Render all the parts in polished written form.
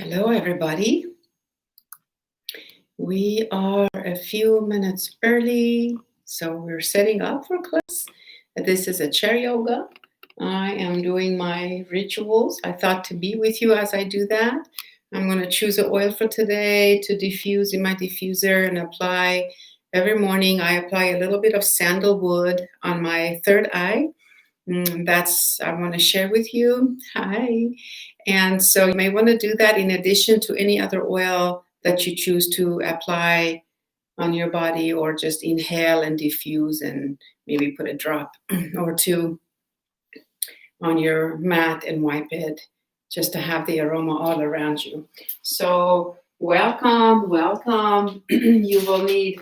Hello, everybody. We are a few minutes early, so we're setting up for class. This is a chair yoga. I am doing my rituals. I thought to be with you as I do that. I'm going to choose an oil for today to diffuse in my diffuser and apply. Every morning I apply a little bit of sandalwood on my third eye. I want to share with you. Hi. And so you may want to do that in addition to any other oil that you choose to apply on your body, or just inhale and diffuse and maybe put a drop or two on your mat and wipe it just to have the aroma all around you. So welcome. You will need,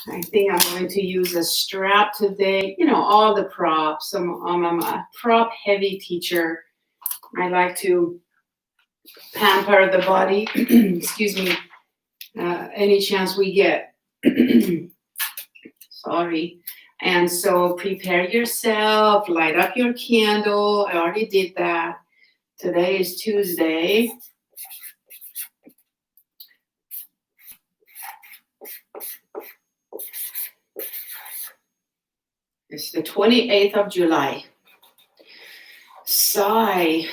I think I'm going to use a strap today. You know, all the props. I'm a prop heavy teacher. I like to pamper the body, excuse me, any chance we get. Sorry. And so prepare yourself, light up your candle. I already did that. Today is Tuesday. It's the 28th of July. Sigh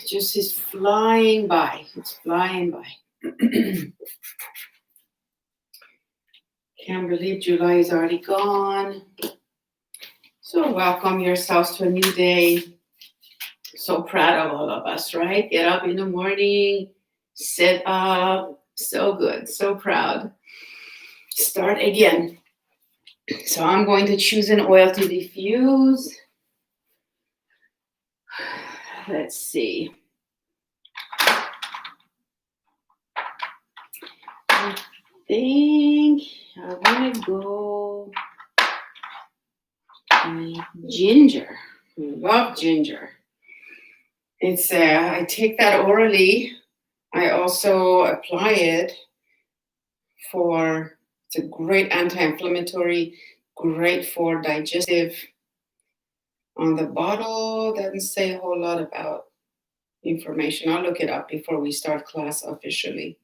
just is flying by. It's flying by. Can't believe July is already gone. So welcome yourselves to a new day. So proud of all of us, right? Get up in the morning, sit up. So good, so proud. Start again. So I'm going to choose an oil to diffuse. Let's see. I think I want to go ginger. I love ginger. It's I take that orally. I also apply it it's a great anti-inflammatory, great for digestive. On the bottle, doesn't say a whole lot about information. I'll look it up before we start class officially.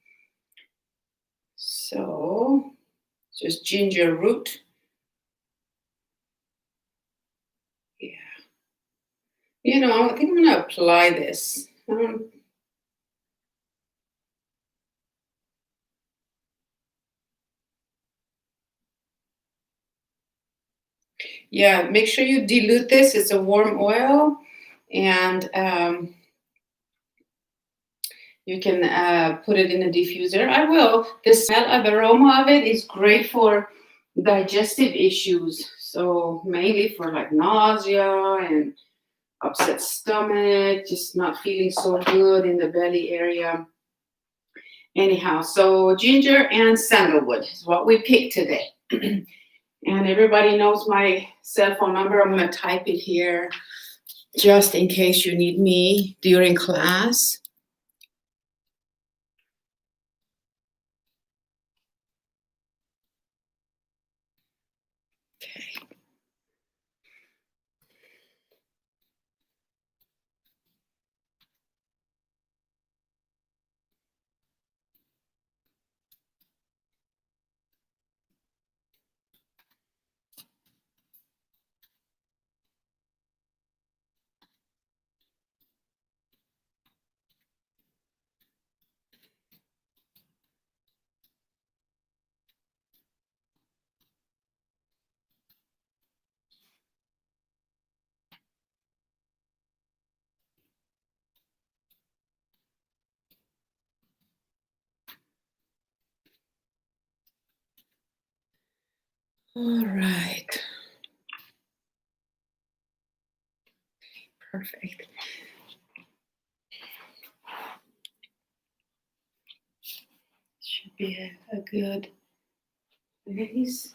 So, just ginger root. Yeah. You know, I think I'm going to apply this. Yeah, make sure you dilute this. It's a warm oil, and you can put it in a diffuser. I will. The smell of the aroma of it is great for digestive issues. So maybe for like nausea and upset stomach, just not feeling so good in the belly area. Anyhow, so ginger and sandalwood is what we picked today. And everybody knows my cell phone number. I'm going to type it here just in case you need me during class. Okay. All right. Perfect. Should be a good place.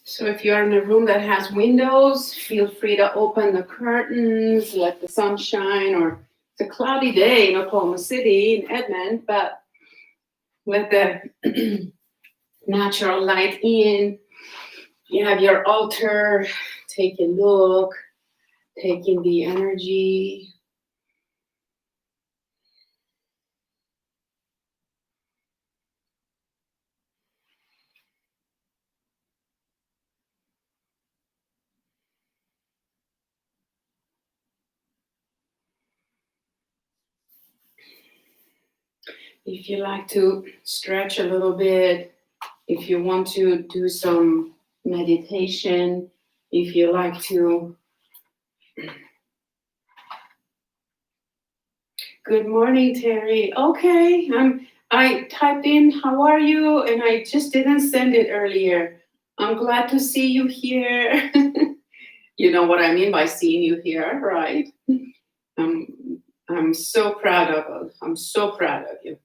So if you're in a room that has windows, feel free to open the curtains, let the sun shine, or It's a cloudy day in Oklahoma City, in Edmond, but let the natural light in. You have your altar, take a look, take in the energy. If you like to stretch a little bit, if you want to do some meditation, if you like to. Good morning, Terry. Okay, I typed in how are you, and I just didn't send it earlier. I'm glad to see you here. You know what I mean by seeing you here, right? I'm so proud of you.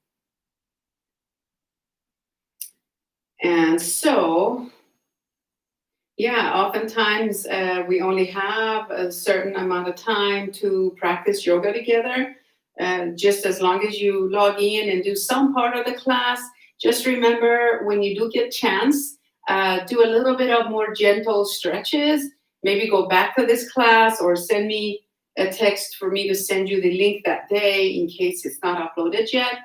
And so, yeah, oftentimes we only have a certain amount of time to practice yoga together. Just as long as you log in and do some part of the class, just remember when you do get chance, do a little bit of more gentle stretches. Maybe go back to this class or send me a text for me to send you the link that day in case it's not uploaded yet.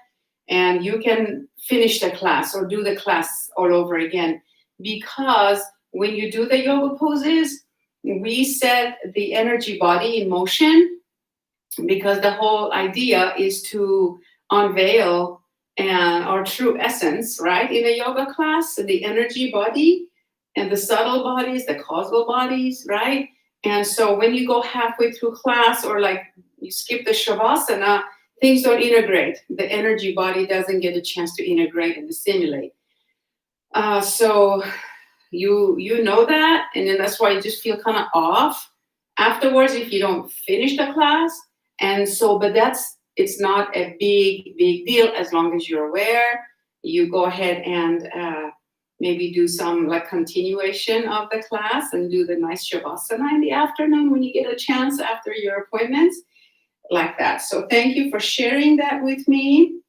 And you can finish the class or do the class all over again. Because when you do the yoga poses, we set the energy body in motion, because the whole idea is to unveil our true essence, right? In a yoga class, the energy body and the subtle bodies, the causal bodies, right? And so when you go halfway through class or like you skip the shavasana, things don't integrate. The energy body doesn't get a chance to integrate and assimilate. So you know that, and then that's why you just feel kind of off afterwards if you don't finish the class. And so, but it's not a big deal as long as you're aware. You go ahead and maybe do some like continuation of the class and do the nice shavasana in the afternoon when you get a chance after your appointments, like that. So thank you for sharing that with me.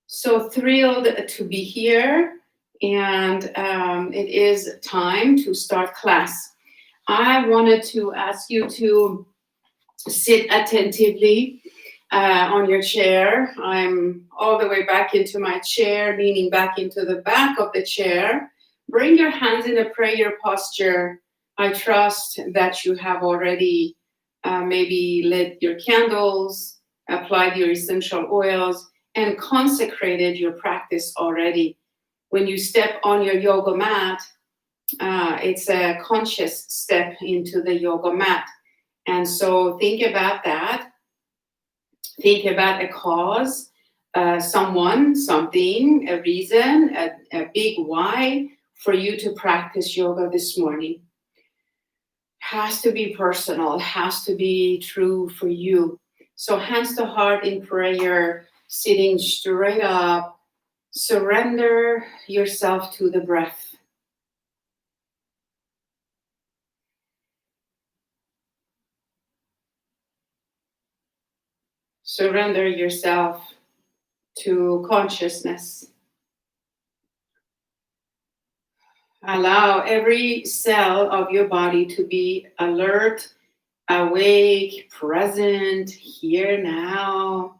So thrilled to be here. And it is time to start class. I wanted to ask you to sit attentively on your chair. I'm all the way back into my chair, leaning back into the back of the chair. Bring your hands in a prayer posture. I trust that you have already maybe lit your candles, applied your essential oils, and consecrated your practice already. When you step on your yoga mat, it's a conscious step into the yoga mat. And so think about that. Think about a cause, someone, something, a reason, a big why for you to practice yoga this morning. Has to be personal, has to be true for you. So hands to heart in prayer, sitting straight up, surrender yourself to the breath. Surrender yourself to consciousness. Allow every cell of your body to be alert, awake, present, here now.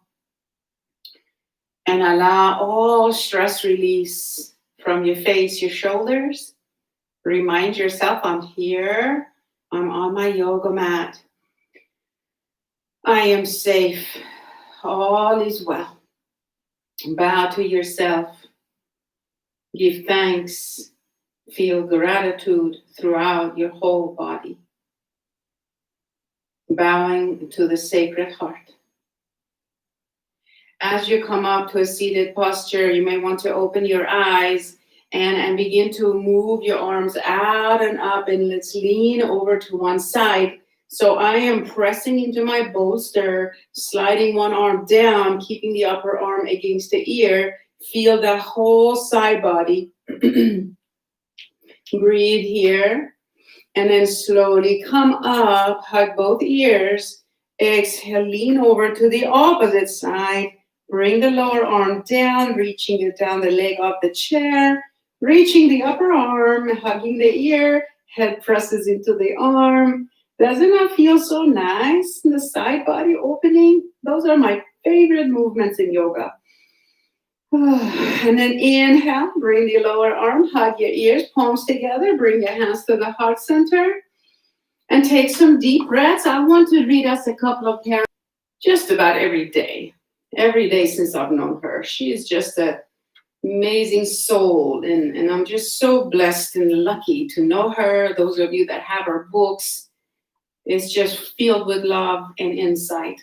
And allow all stress release from your face, your shoulders. Remind yourself, I'm here. I'm on my yoga mat. I am safe. All is well. Bow to yourself. Give thanks. Feel gratitude throughout your whole body. Bowing to the Sacred Heart. As you come up to a seated posture, you may want to open your eyes and begin to move your arms out and up, and let's lean over to one side. So I am pressing into my bolster, sliding one arm down, keeping the upper arm against the ear. Feel the whole side body. Breathe here, and then slowly come up, hug both ears, Exhale, lean over to the opposite side. Bring the lower arm down, reaching it down the leg of the chair, reaching the upper arm, hugging the ear, head presses into the arm. Doesn't that feel so nice? The side body opening. Those are my favorite movements in yoga. And then inhale, bring the lower arm, hug your ears, palms together, bring your hands to the heart center, and take some deep breaths. I want to read us a couple of paragraphs just about every day since I've known her. She is just an amazing soul, and I'm just so blessed and lucky to know her. Those of you that have her books, it's just filled with love and insight.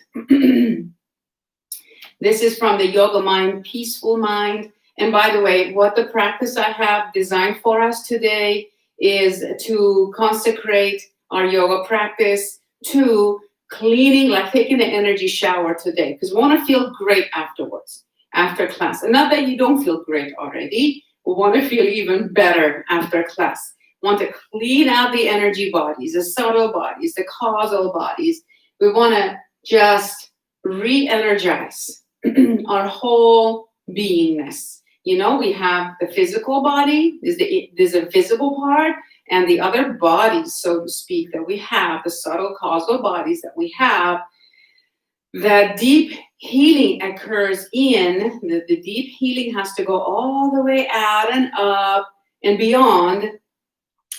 This is from the Yoga Mind, Peaceful Mind. And by the way, what the practice I have designed for us today is to consecrate our yoga practice to cleaning, like taking an energy shower today, because we want to feel great afterwards, after class. And not that you don't feel great already, we want to feel even better after class. We want to clean out the energy bodies, the subtle bodies, the causal bodies. We want to just re-energize our whole beingness. You know, we have the physical body, there's a visible part, and the other bodies, so to speak, that we have, the subtle causal bodies that we have, that deep healing occurs in. The deep healing has to go all the way out and up and beyond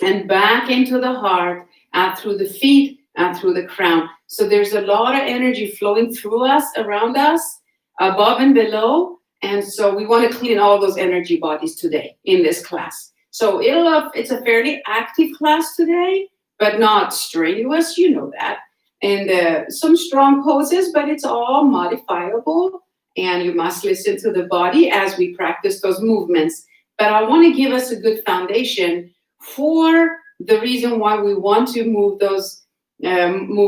and back into the heart, out through the feet, out through the crown. So there's a lot of energy flowing through us, around us, above and below. And so we want to clean all those energy bodies today in this class. So it's a fairly active class today, but not strenuous, you know that. And some strong poses, but it's all modifiable. And you must listen to the body as we practice those movements. But I want to give us a good foundation for the reason why we want to move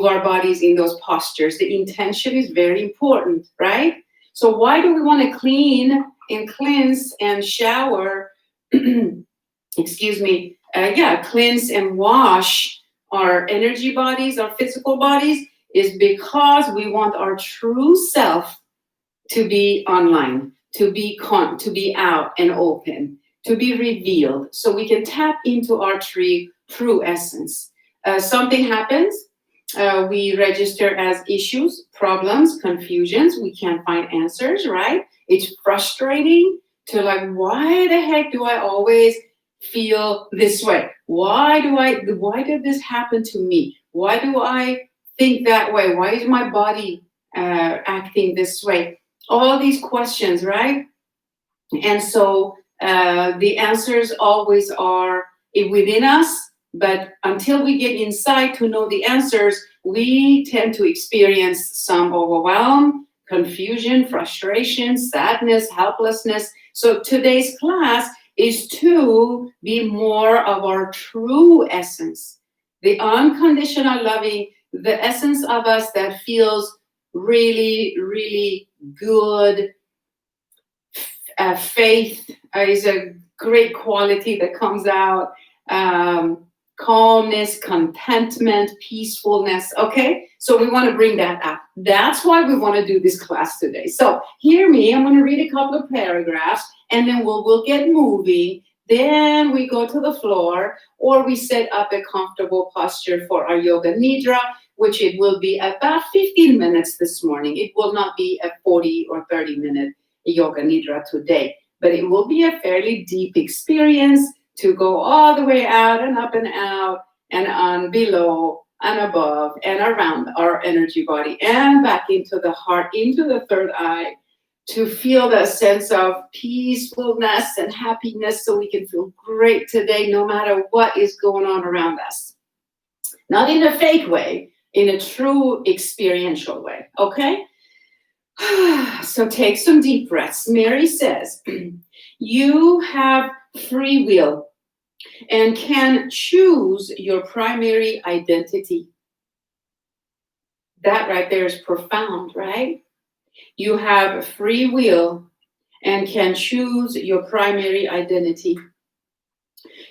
our bodies in those postures. The intention is very important, right? So why do we want to clean and cleanse and shower, cleanse and wash our energy bodies, our physical bodies, is because we want our true self to be online, to be out and open, to be revealed, so we can tap into our true essence. Something happens, we register as issues, problems, confusions. We can't find answers, right? It's frustrating to like, why the heck do I always feel this way? Why did this happen to me? Why do I think that way? Why is my body acting this way? All these questions, right? And so the answers always are within us, but until we get inside to know the answers, we tend to experience some overwhelm, confusion, frustration, sadness, helplessness. So today's class is to be more of our true essence, the unconditional loving, the essence of us that feels really, really good. Faith is a great quality that comes out. Calmness, contentment, peacefulness. Okay, so we want to bring that up. That's why we want to do this class today. So hear me. I'm going to read a couple of paragraphs, and then we'll get moving. Then we go to the floor, or we set up a comfortable posture for our yoga nidra, which it will be about 15 minutes this morning. It will not be a 40 or 30-minute yoga nidra today, but it will be a fairly deep experience to go all the way out and up and out and on, below and above and around our energy body and back into the heart, into the third eye, to feel that sense of peacefulness and happiness, so we can feel great today no matter what is going on around us. Not in a fake way, in a true experiential way, okay? So take some deep breaths. Mary says, you have free will and can choose your primary identity. That right there is profound, right? You have free will and can choose your primary identity.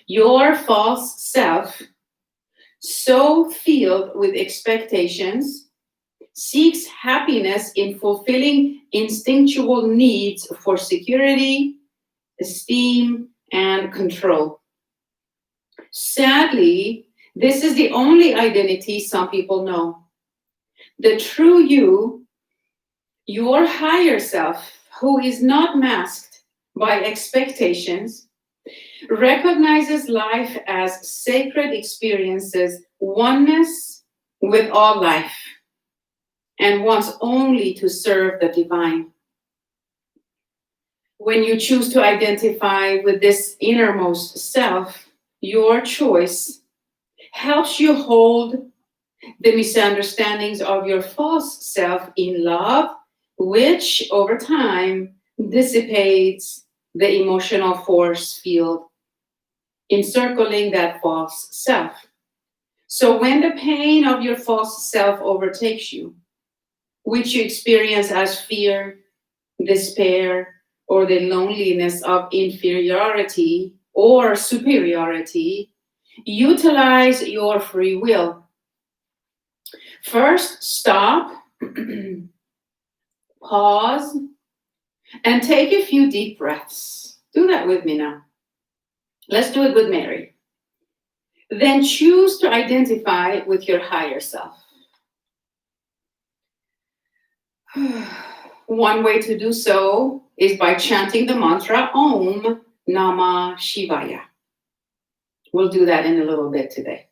Your false self, so filled with expectations, seeks happiness in fulfilling instinctual needs for security, esteem, and control. Sadly, this is the only identity some people know. The true you, your higher self, who is not masked by expectations, recognizes life as sacred experiences, oneness with all life, and wants only to serve the divine. When you choose to identify with this innermost self, your choice helps you hold the misunderstandings of your false self in love, which over time dissipates the emotional force field encircling that false self. So when the pain of your false self overtakes you, which you experience as fear, despair, or the loneliness of inferiority or superiority, utilize your free will. First, stop, pause, and take a few deep breaths. Do that with me now. Let's do it with Mary. Then choose to identify with your higher self. One way to do so is by chanting the mantra Om Namah Shivaya. We'll do that in a little bit today.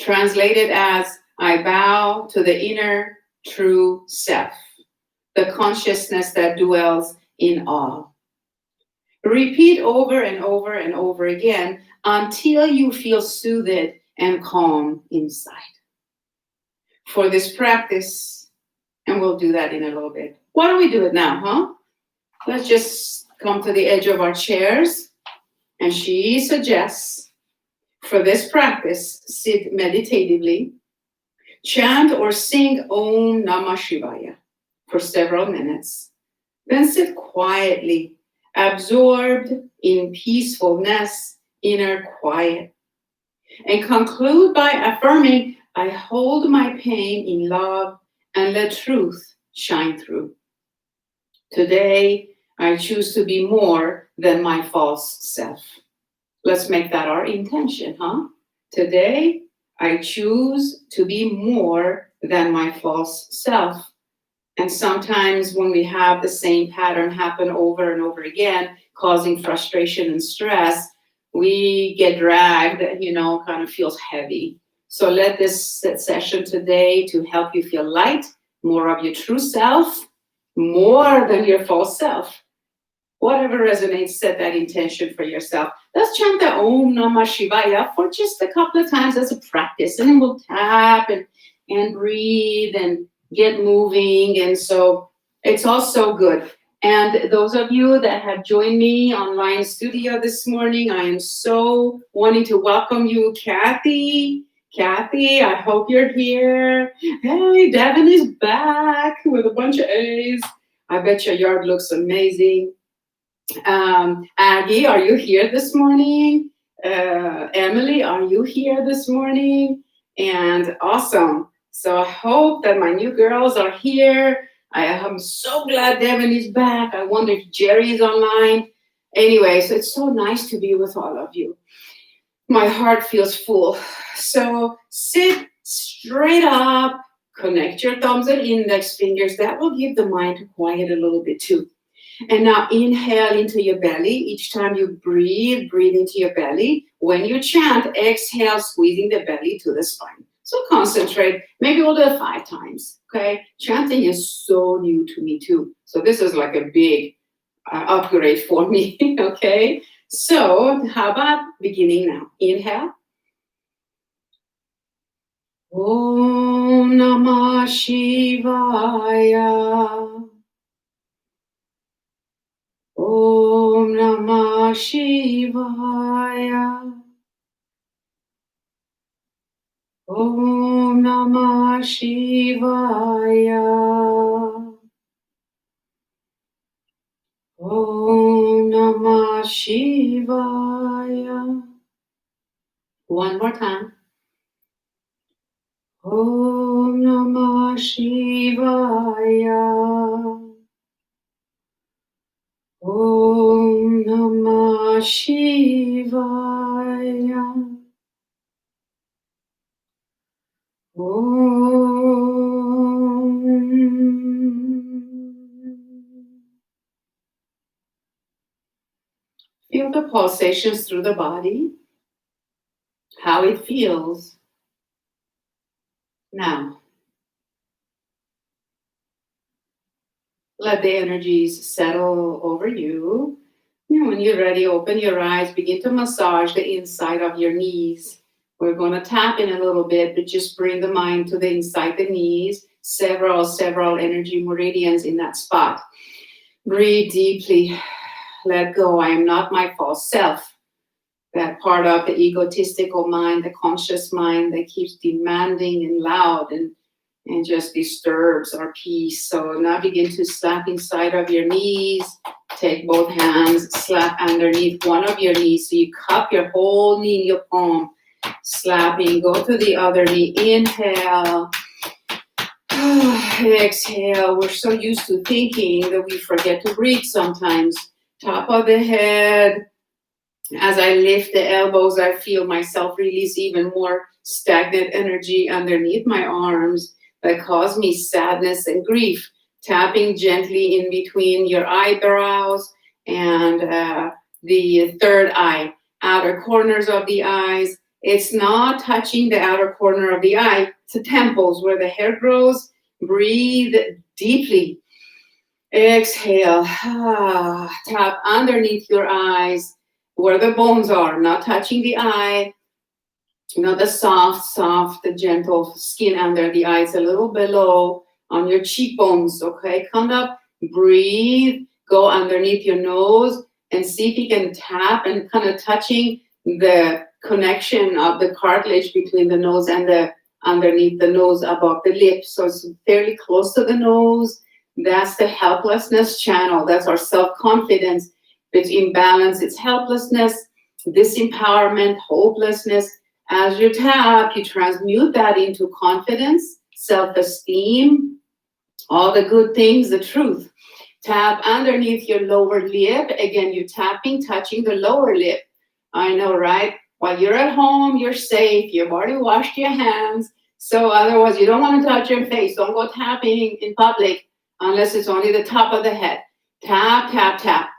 Translated as I bow to the inner true self, the consciousness that dwells in all. Repeat over and over and over again until you feel soothed and calm inside. For this practice, and we'll do that in a little bit. Why don't we do it now, huh? Let's just come to the edge of our chairs. And she suggests, for this practice, sit meditatively, chant or sing Om Namah Shivaya for several minutes. Then sit quietly, absorbed in peacefulness, inner quiet. And conclude by affirming, I hold my pain in love and let truth shine through. Today, I choose to be more than my false self. Let's make that our intention, huh? Today, I choose to be more than my false self. And sometimes when we have the same pattern happen over and over again, causing frustration and stress, we get dragged, kind of feels heavy. So let this session today to help you feel light, more of your true self, more than your false self. Whatever resonates, set that intention for yourself. Let's chant the Om Namah Shivaya for just a couple of times as a practice, and then we'll tap and breathe and get moving. And so it's all so good. And those of you that have joined me online studio this morning, I am so wanting to welcome you, Kathy. Kathy, I hope you're here. Hey, Devin is back with a bunch of A's. I bet your yard looks amazing. Aggie, are you here this morning? Emily, are you here this morning? And awesome. So I hope that my new girls are here. I am so glad Devin is back. I wonder if Jerry is online. Anyway, so it's so nice to be with all of you. My heart feels full. So sit straight up, connect your thumbs and index fingers. That will give the mind to quiet a little bit too. And now inhale into your belly. Each time you breathe, breathe into your belly. When you chant, exhale, squeezing the belly to the spine. So concentrate. Maybe we'll do it 5 times, okay? Chanting is so new to me too. So this is like a big upgrade for me, okay? So how about beginning now? Inhale. Om Namah Shivaya. Om Namah Shivaya. Om Namah Shivaya. Om Namah Shivaya. One more time. Om Namah Shivaya. Shivaya. Om Namah Shivaya. Om. Feel the pulsations through the body, how it feels now. Let the energies settle over you. And when you're ready, open your eyes, begin to massage the inside of your knees. We're going to tap in a little bit, but just bring the mind to the inside the knees, several energy meridians in that spot. Breathe deeply. Let go. I am not my false self. That part of the egotistical mind, the conscious mind that keeps demanding and loud and just disturbs our peace. So now begin to slap inside of your knees. Take both hands, slap underneath one of your knees. So you cup your whole knee in your palm. Slapping, go to the other knee. Inhale. Exhale. We're so used to thinking that we forget to breathe sometimes. Top of the head. As I lift the elbows, I feel myself release even more stagnant energy underneath my arms that cause me sadness and grief. Tapping gently in between your eyebrows and the third eye, outer corners of the eyes. It's not touching the outer corner of the eye, it's the temples where the hair grows. Breathe deeply. Exhale. Tap underneath your eyes where the bones are, not touching the eye. The soft, gentle skin under the eyes, a little below on your cheekbones, okay? Come up, breathe, go underneath your nose and see if you can tap and kind of touching the connection of the cartilage between the nose and the underneath the nose above the lips. So it's fairly close to the nose. That's the helplessness channel. That's our self-confidence. It's imbalance, it's helplessness, disempowerment, hopelessness. As you tap, you transmute that into confidence, self-esteem, all the good things, the truth. Tap underneath your lower lip. Again, you're tapping, touching the lower lip. I know, right? While you're at home, you're safe. You've already washed your hands. So otherwise, you don't want to touch your face. Don't go tapping in public unless it's only the top of the head. Tap, tap, tap.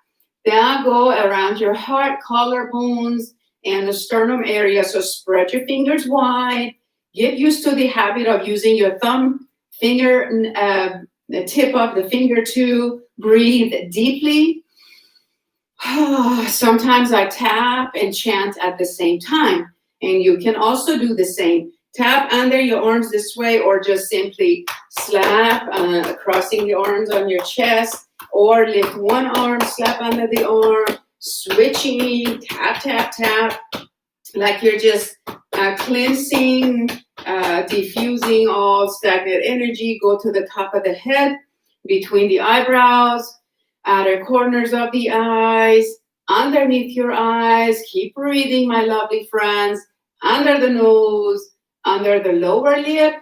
Now go around your heart, collarbones, and the sternum area. So spread your fingers wide. Get used to the habit of using your thumb finger, the tip of the finger to breathe deeply. Sometimes I tap and chant at the same time. And you can also do the same. Tap under your arms this way or just simply slap, crossing the arms on your chest. Or lift one arm, slap under the arm, switching, tap, tap, tap, like you're just cleansing, diffusing all stagnant energy. Go to the top of the head, between the eyebrows, outer corners of the eyes, underneath your eyes. Keep breathing, my lovely friends. Under the nose, under the lower lip,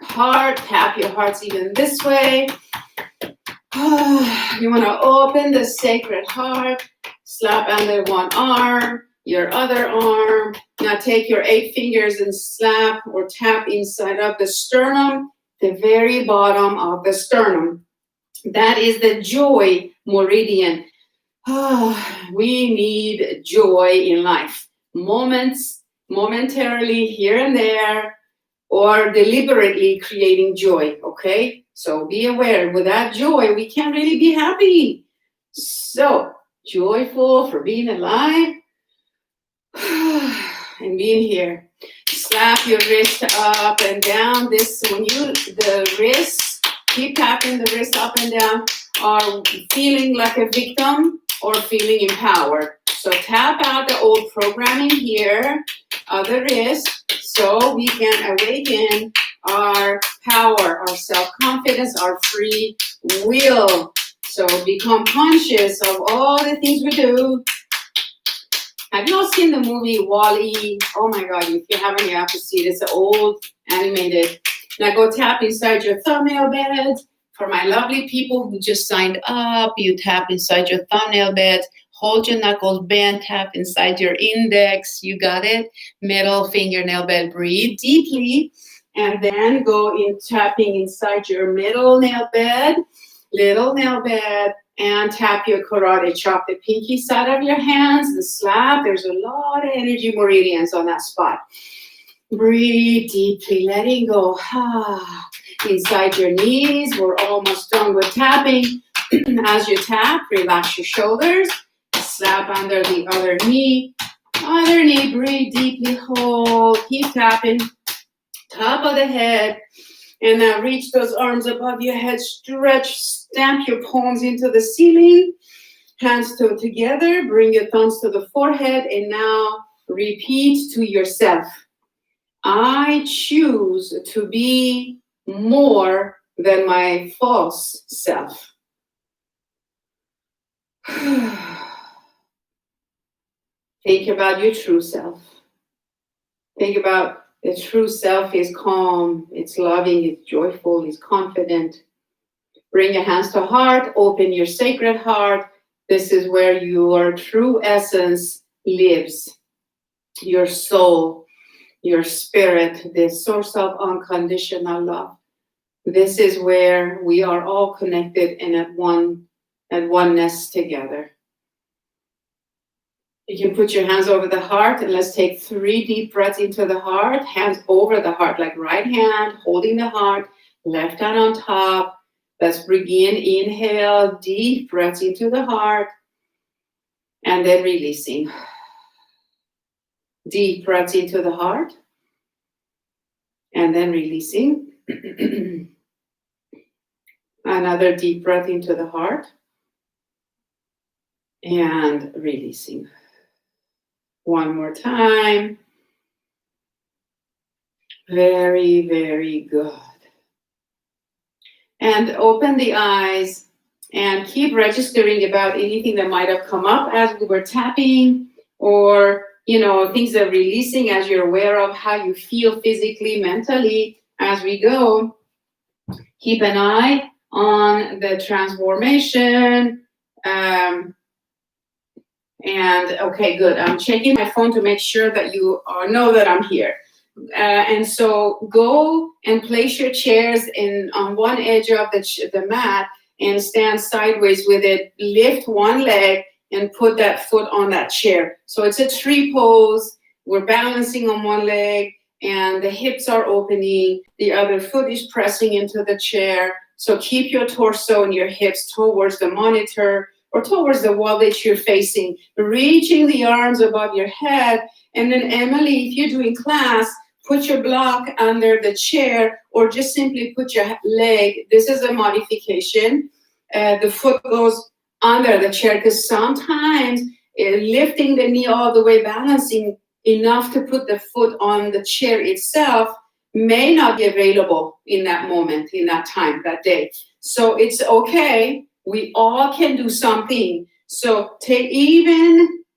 heart. Tap your hearts even this way. You want to open the sacred heart, slap under one arm, your other arm. Now take your 8 fingers and slap or tap inside of the sternum, the very bottom of the sternum. That is the joy meridian. We need joy in life. Momentarily here and there, or deliberately creating joy, okay? So be aware, without joy, we can't really be happy. So, joyful for being alive and being here. Slap your wrist up and down. The wrists, keep tapping the wrist up and down, are feeling like a victim or feeling empowered. So tap out the old programming here of the wrist so we can awaken our power, our self-confidence, our free will. So become conscious of all the things we do. Have you all seen the movie Wall-E? Oh my God, if you haven't, you have to see it. It's an old animated. Now go tap inside your thumbnail bed. For my lovely people who just signed up, you tap inside your thumbnail bed, hold your knuckles bent, tap inside your index, you got it? Middle fingernail bed, breathe deeply, and then go in tapping inside your middle nail bed, little nail bed, and tap your carotid. Chop the pinky side of your hands, the slab. There's a lot of energy meridians on that spot. Breathe deeply, letting go. Inside your knees, we're almost done with tapping. As you tap, relax your shoulders. Slap under the other knee. Other knee, breathe deeply, hold. Keep tapping. Top of the head. And now reach those arms above your head. Stretch, stamp your palms into the ceiling. Hands together. Bring your thumbs to the forehead. And now repeat to yourself. I choose to be more than my false self. Think about your true self. Think about the true self is calm, it's loving, it's joyful, it's confident. Bring your hands to heart, open your sacred heart. This is where your true essence lives. Your soul, your spirit, the source of unconditional love. This is where we are all connected and at oneness together. You can put your hands over the heart and let's take 3 deep breaths into the heart. Hands over the heart, like right hand holding the heart, left hand on top. Let's begin. Inhale, deep breaths into the heart, and then releasing. Deep breaths into the heart, and then releasing. Another deep breath into the heart, and releasing. One more time. Very, very good. And open the eyes and keep registering about anything that might have come up as we were tapping, or things that are releasing as you're aware of how you feel physically, mentally as we go. Keep an eye on the transformation. And okay, good. I'm checking my phone to make sure that you know that I'm here. And so go and place your chairs on one edge of the mat and stand sideways with it. Lift one leg and put that foot on that chair. So it's a tree pose. We're balancing on one leg and the hips are opening. The other foot is pressing into the chair. So keep your torso and your hips towards the monitor or towards the wall that you're facing. Reaching the arms above your head. And then Emily, if you're doing class, put your block under the chair or just simply put your leg. This is a modification. The foot goes under the chair because sometimes lifting the knee all the way, balancing enough to put the foot on the chair itself may not be available in that moment, in that time, that day. So it's okay. We all can do something. So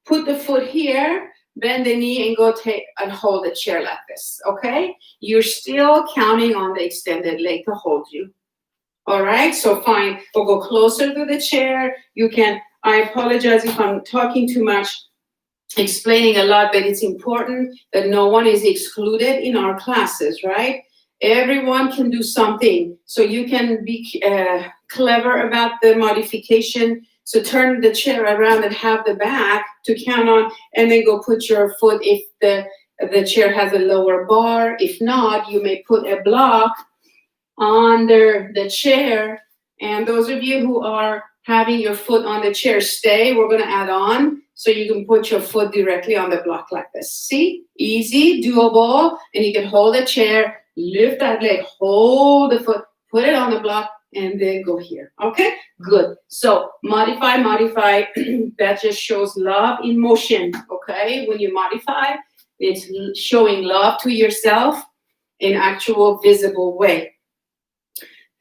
put the foot here, bend the knee and go take and hold the chair like this, okay? You're still counting on the extended leg to hold you. All right, so fine. We'll go closer to the chair. I apologize if I'm talking too much, explaining a lot, but it's important that no one is excluded in our classes, right? Everyone can do something. So you can be clever about the modification. So turn the chair around and have the back to count on, and then go put your foot if the chair has a lower bar. If not, you may put a block under the chair. And those of you who are having your foot on the chair, stay. We're going to add on so you can put your foot directly on the block like this. See? Easy, doable. And you can hold the chair, lift that leg, hold the foot, put it on the block, and then go here. Okay? Good. So modify. That just shows love in motion. Okay? When you modify, it's showing love to yourself in actual visible way.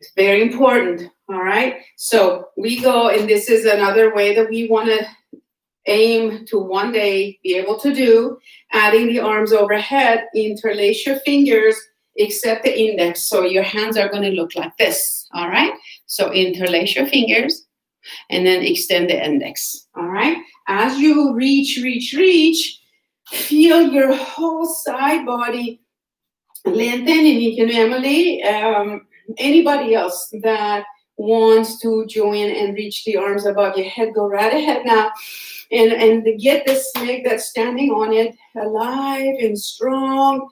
It's very important. All right? So we go, and this is another way that we want to aim to one day be able to do. Adding the arms overhead, interlace your fingers, except the index. So your hands are going to look like this. All right. So interlace your fingers and then extend the index. All right. As you reach, feel your whole side body lengthen. And you can, Emily, anybody else that wants to join and reach the arms above your head, go right ahead now. And get this leg that's standing on it alive and strong.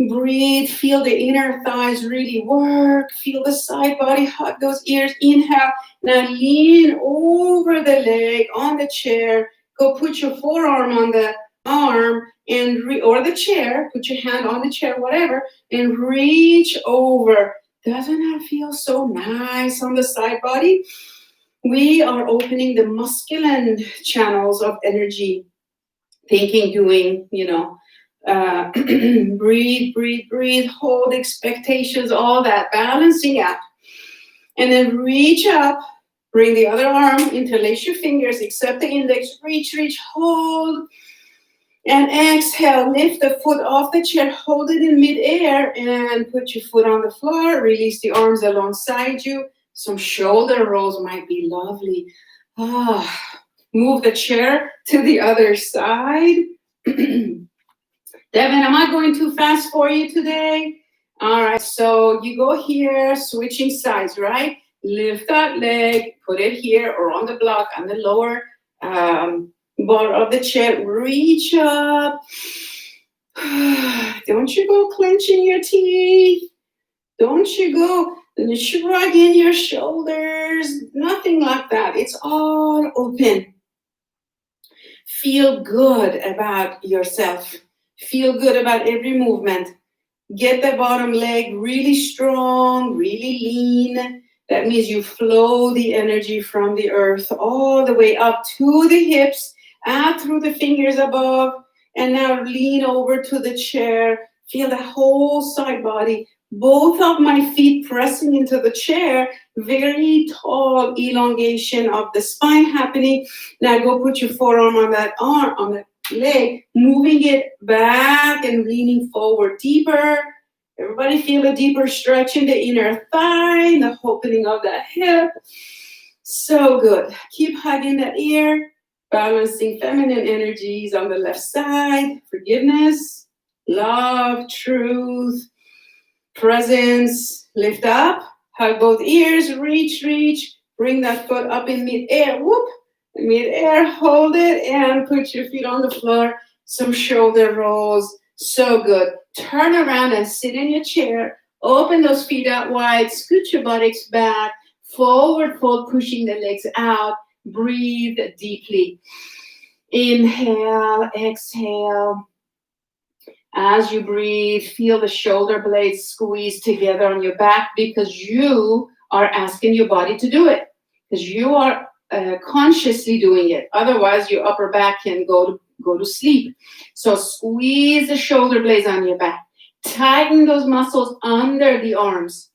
Breathe, feel the inner thighs really work. Feel the side body hug those ears. Inhale. Now lean over the leg on the chair. Go put your forearm on the arm or the chair. Put your hand on the chair, whatever, and reach over. Doesn't that feel so nice on the side body? We are opening the masculine channels of energy. Thinking, doing, breathe, hold expectations, all that, balancing out. And then reach up, bring the other arm, interlace your fingers, accept the index, reach, hold. And exhale, lift the foot off the chair, hold it in midair, and put your foot on the floor. Release the arms alongside you. Some shoulder rolls might be lovely. Move the chair to the other side. Devin, am I going too fast for you today? All right, so you go here, switching sides, right? Lift that leg, put it here or on the block on the lower bar of the chair. Reach up. Don't you go clenching your teeth. Don't you go shrugging your shoulders. Nothing like that. It's all open. Feel good about yourself. Feel good about every movement. Get the bottom leg really strong, really lean. That means you flow the energy from the earth all the way up to the hips, out through the fingers above, and now lean over to the chair. Feel the whole side body. Both of my feet pressing into the chair. Very tall elongation of the spine happening. Now go put your forearm on that arm, on the leg, moving it back and leaning forward deeper. Everybody feel a deeper stretch in the inner thigh, the opening of that hip. So good. Keep hugging that ear, balancing feminine energies on the left side. Forgiveness, love, truth, presence. Lift up, hug both ears, reach. Bring that foot up in midair. Whoop. Mid-air, hold it, and put your feet on the floor. Some shoulder rolls. So good. Turn around and sit in your chair. Open those feet out wide. Scoot your buttocks back. Forward fold, pushing the legs out. Breathe deeply. Inhale, exhale. As you breathe, feel the shoulder blades squeeze together on your back because you are asking your body to do it. Because you are consciously doing it. Otherwise, your upper back can go to sleep. So squeeze the shoulder blades on your back. Tighten those muscles under the arms,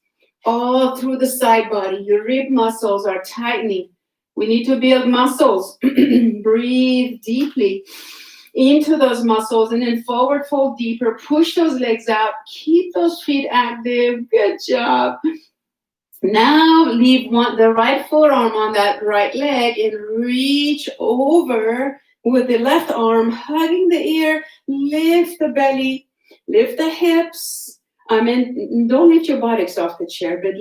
all through the side body. Your rib muscles are tightening. We need to build muscles. Breathe deeply into those muscles and then forward fold deeper. Push those legs out. Keep those feet active. Good job. Now leave the right forearm on that right leg and reach over with the left arm, hugging the ear. Lift the belly, lift the hips. Don't lift your buttocks off the chair, but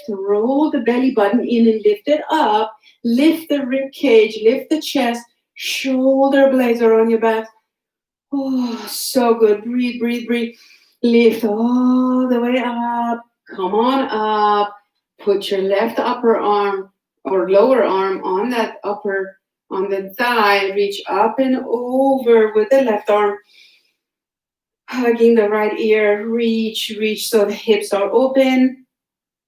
roll the belly button in and lift it up. Lift the rib cage, lift the chest. Shoulder blades are on your back. Oh, so good. Breathe. Lift all the way up. Come on up. Put your left upper arm or lower arm on the thigh. Reach up and over with the left arm. Hugging the right ear. Reach so the hips are open.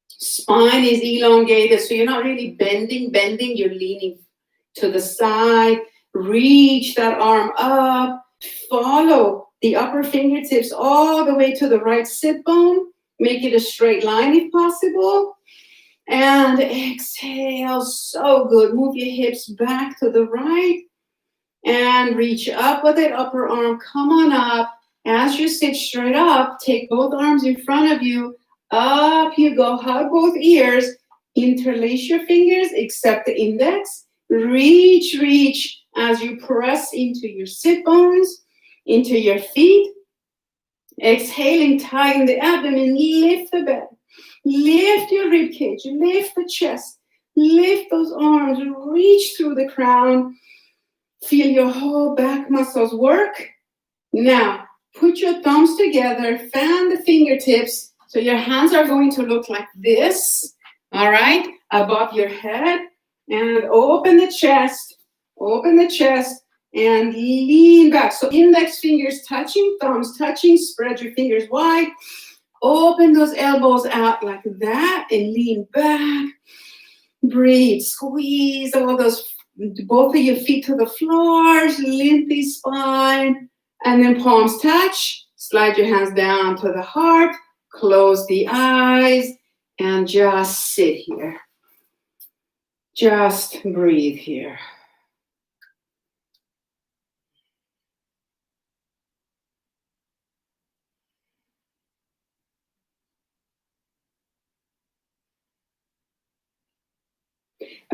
Spine is elongated, so you're not really bending. You're leaning to the side. Reach that arm up. Follow the upper fingertips all the way to the right sit bone. Make it a straight line if possible. And exhale, so good. Move your hips back to the right and reach up with that upper arm. Come on up. As you sit straight up, take both arms in front of you. Up you go. Hug both ears. Interlace your fingers, except the index. Reach, reach as you press into your sit bones, into your feet. Exhaling, tighten the abdomen, lift the belly. Lift your rib cage, lift the chest, lift those arms, reach through the crown. Feel your whole back muscles work. Now, put your thumbs together, fan the fingertips. So your hands are going to look like this, all right, above your head. And open the chest, and lean back. So index fingers touching thumbs, touching, spread your fingers wide. Open those elbows out like that and lean back. Breathe, squeeze all those, both of your feet to the floor, lengthy spine. And then palms touch. Slide your hands down to the heart. Close the eyes and just sit here. Just breathe here.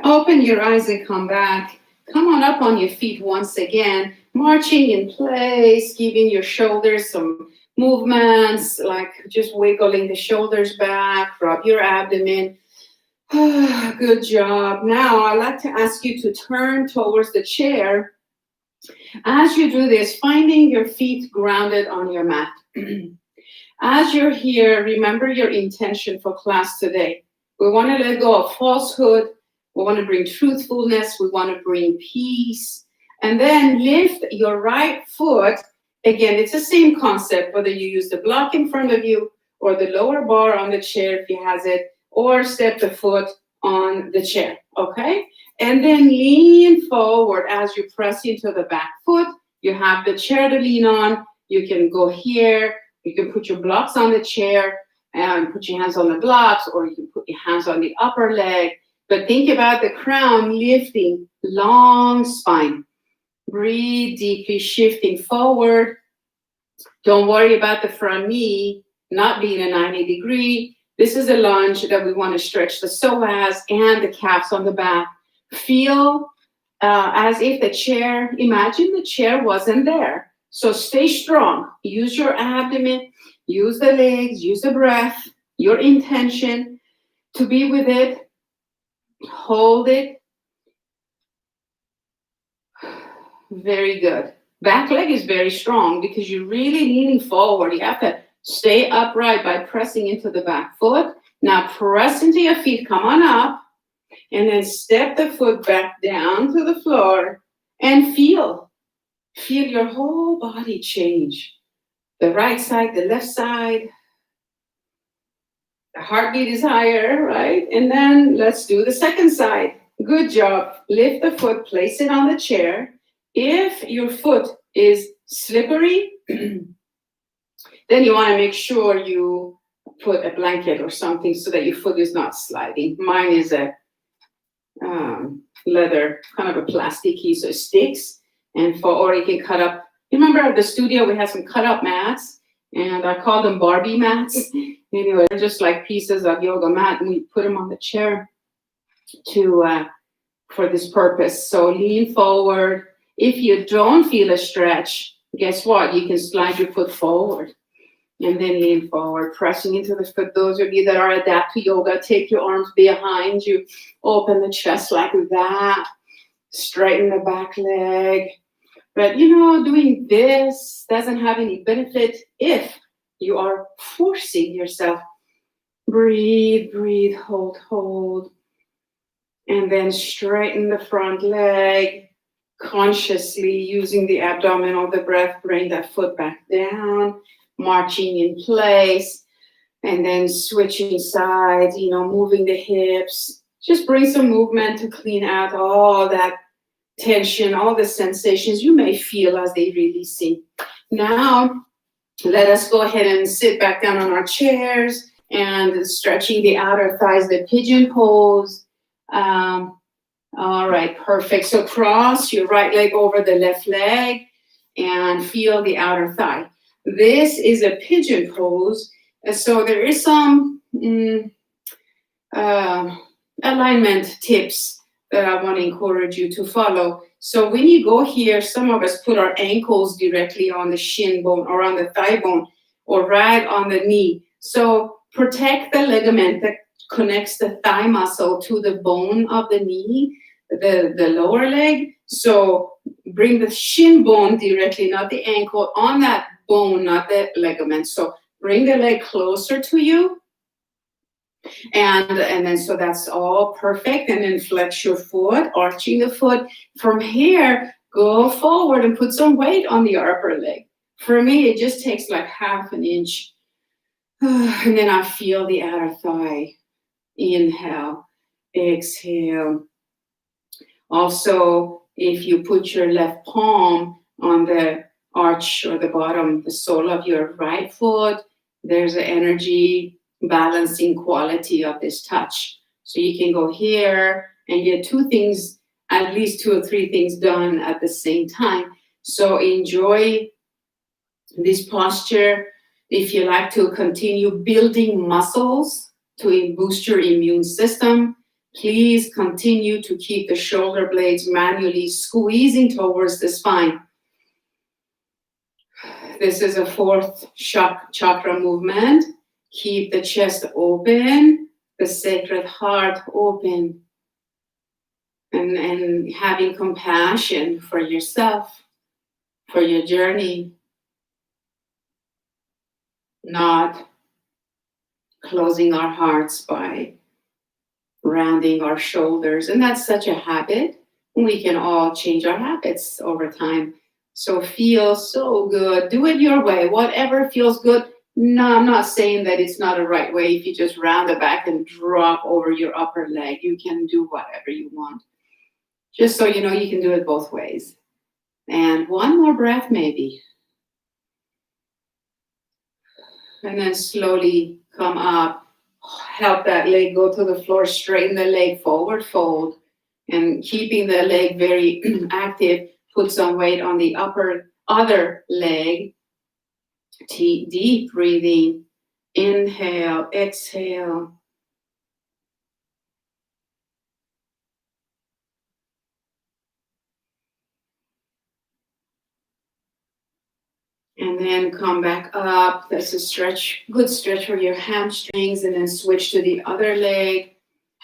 Open your eyes and come back. Come on up on your feet once again. Marching in place, giving your shoulders some movements, like just wiggling the shoulders back, rub your abdomen. Good job. Now, I'd like to ask you to turn towards the chair. As you do this, finding your feet grounded on your mat. As you're here, remember your intention for class today. We want to let go of falsehood. We want to bring truthfulness. We want to bring peace. And then lift your right foot. Again, it's the same concept, whether you use the block in front of you or the lower bar on the chair if you has it, or step the foot on the chair, okay? And then lean forward as you press into the back foot. You have the chair to lean on. You can go here. You can put your blocks on the chair and put your hands on the blocks, or you can put your hands on the upper leg. But think about the crown lifting, long spine. Breathe deeply, shifting forward. Don't worry about the front knee not being a 90 degree. This is a lunge that we want to stretch the psoas and the calves on the back. Feel as if the chair, imagine the chair wasn't there. So stay strong. Use your abdomen, use the legs, use the breath, your intention to be with it. Hold it. Very good. Back leg is very strong because you're really leaning forward. You have to stay upright by pressing into the back foot. Now press into your feet, come on up, and then step the foot back down to the floor and feel your whole body change. The right side, the left side. The heartbeat is higher, right? And then let's do the second side. Good job. Lift the foot, place it on the chair. If your foot is slippery, then you want to make sure you put a blanket or something so that your foot is not sliding. Mine is a leather, kind of a plasticky, so it sticks. Or you can cut up. Remember at the studio we had some cut up mats, and I call them Barbie mats. Anyway, they're just like pieces of yoga mat, and we put them on the chair for this purpose. So lean forward. If you don't feel a stretch, guess what? You can slide your foot forward and then lean forward, pressing into the foot. Those of you that are adapt to yoga, take your arms behind you, open the chest like that, straighten the back leg. But doing this doesn't have any benefit if you are forcing yourself. Breathe, breathe, hold. And then straighten the front leg. Consciously using the abdominal, the breath, bring that foot back down, marching in place, and then switching sides, moving the hips. Just bring some movement to clean out all that tension, all the sensations you may feel as they releasing. Now, let us go ahead and sit back down on our chairs and stretching the outer thighs, the pigeon pose. All right, perfect. So cross your right leg over the left leg and feel the outer thigh. This is a pigeon pose. So there is some alignment tips that I want to encourage you to follow. So when you go here, some of us put our ankles directly on the shin bone or on the thigh bone or right on the knee. So protect the ligament that connects the thigh muscle to the bone of the knee, the lower leg. So bring the shin bone directly, not the ankle, on that bone, not the ligament. So bring the leg closer to you. And then so that's all perfect. And then flex your foot, arching the foot. From here, go forward and put some weight on the upper leg. For me, it just takes like half an inch. And then I feel the outer thigh. Inhale, exhale. Also, if you put your left palm on the arch or the bottom, the sole of your right foot, there's an energy balancing quality of this touch. So you can go here and get two things, at least 2 or 3 things done at the same time. So enjoy this posture. If you like to continue building muscles to boost your immune system, please continue to keep the shoulder blades manually squeezing towards the spine. This is a 4th chakra movement. Keep the chest open, the sacred heart open, and having compassion for yourself, for your journey, not closing our hearts by rounding our shoulders. And that's such a habit. We can all change our habits over time. So feel so good. Do it your way, whatever feels good. No, I'm not saying that it's not a right way. If you just round the back and drop over your upper leg, you can do whatever you want. Just so you know, you can do it both ways. And one more breath, maybe. And then slowly come up. Help that leg go to the floor. Straighten the leg, forward fold. And keeping the leg very active, put some weight on the other leg. Deep breathing. Inhale, exhale. And then come back up. That's a stretch, good stretch for your hamstrings. And then switch to the other leg.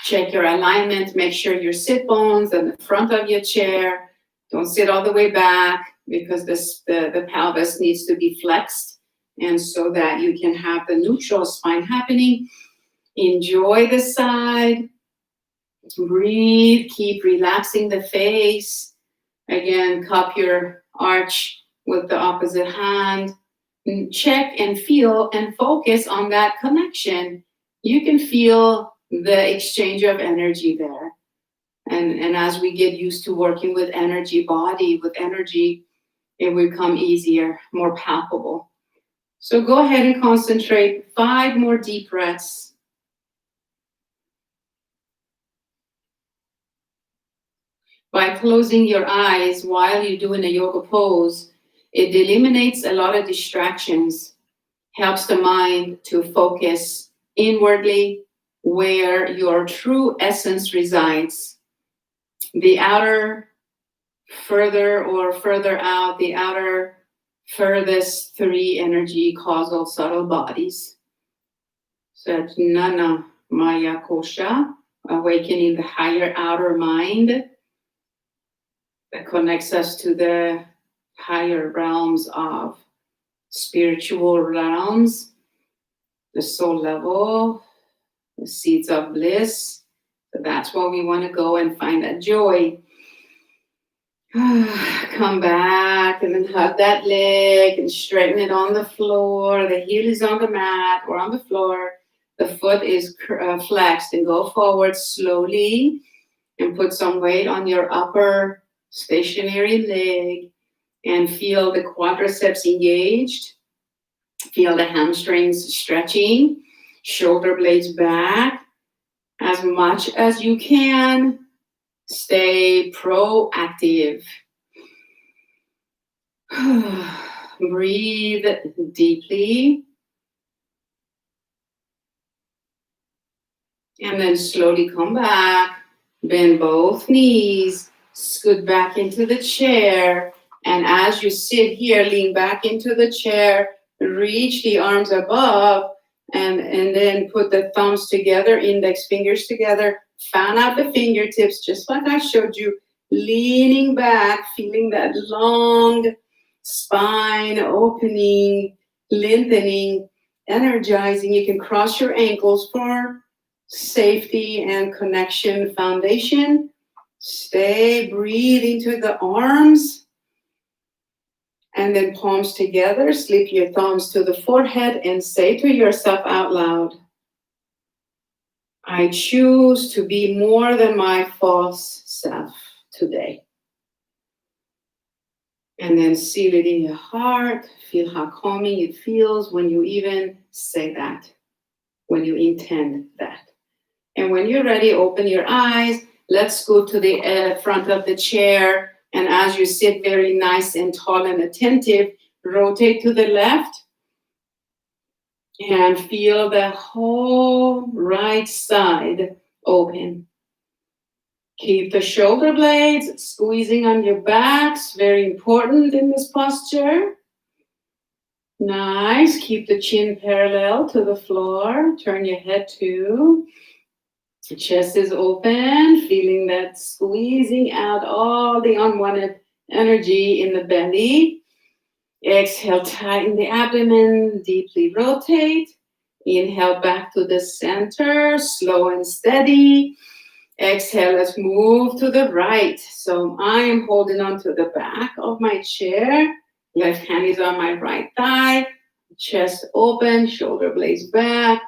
Check your alignment. Make sure your sit bones at the front of your chair. Don't sit all the way back because the pelvis needs to be flexed. And so that you can have the neutral spine happening. Enjoy the side. Breathe. Keep relaxing the face. Again, cup your arch with the opposite hand. And check and feel and focus on that connection. You can feel the exchange of energy there. And as we get used to working with energy, body with energy, it will become easier, more palpable. So go ahead and concentrate. 5 more deep breaths. By closing your eyes while you're doing a yoga pose, it eliminates a lot of distractions, helps the mind to focus inwardly where your true essence resides. The outer, further out, the outer furthest 3 energy causal subtle bodies. So Jnana Maya Kosha, awakening the higher outer mind that connects us to the higher realms of spiritual realms, the soul level, the seeds of bliss. So that's where we want to go and find that joy. Come back and then hug that leg and straighten it on the floor. The heel is on the mat or on the floor. The foot is flexed, and go forward slowly and put some weight on your upper stationary leg and feel the quadriceps engaged. Feel the hamstrings stretching, shoulder blades back as much as you can. Stay proactive. Breathe deeply. And then slowly come back. Bend both knees. Scoot back into the chair. And as you sit here, lean back into the chair. Reach the arms above. And then put the thumbs together, index fingers together. Fan out the fingertips, just like I showed you. Leaning back, feeling that long spine opening, lengthening, energizing. You can cross your ankles for safety and connection foundation. Stay, breathe into the arms. And then palms together, slip your thumbs to the forehead and say to yourself out loud, I choose to be more than my false self today. And then seal it in your heart. Feel how calming it feels when you even say that, when you intend that. And when you're ready, open your eyes. Let's go to the front of the chair. And as you sit very nice and tall and attentive, rotate to the left and feel the whole right side open. Keep the shoulder blades squeezing on your backs. Very important in this posture. Nice. Keep the chin parallel to the floor. Turn your head too. The chest is open, feeling that squeezing out all the unwanted energy in the belly. Exhale, tighten the abdomen, deeply rotate. Inhale back to the center, slow and steady. Exhale, let's move to the right. So I am holding on to the back of my chair. Left hand is on my right thigh. Chest open, shoulder blades back.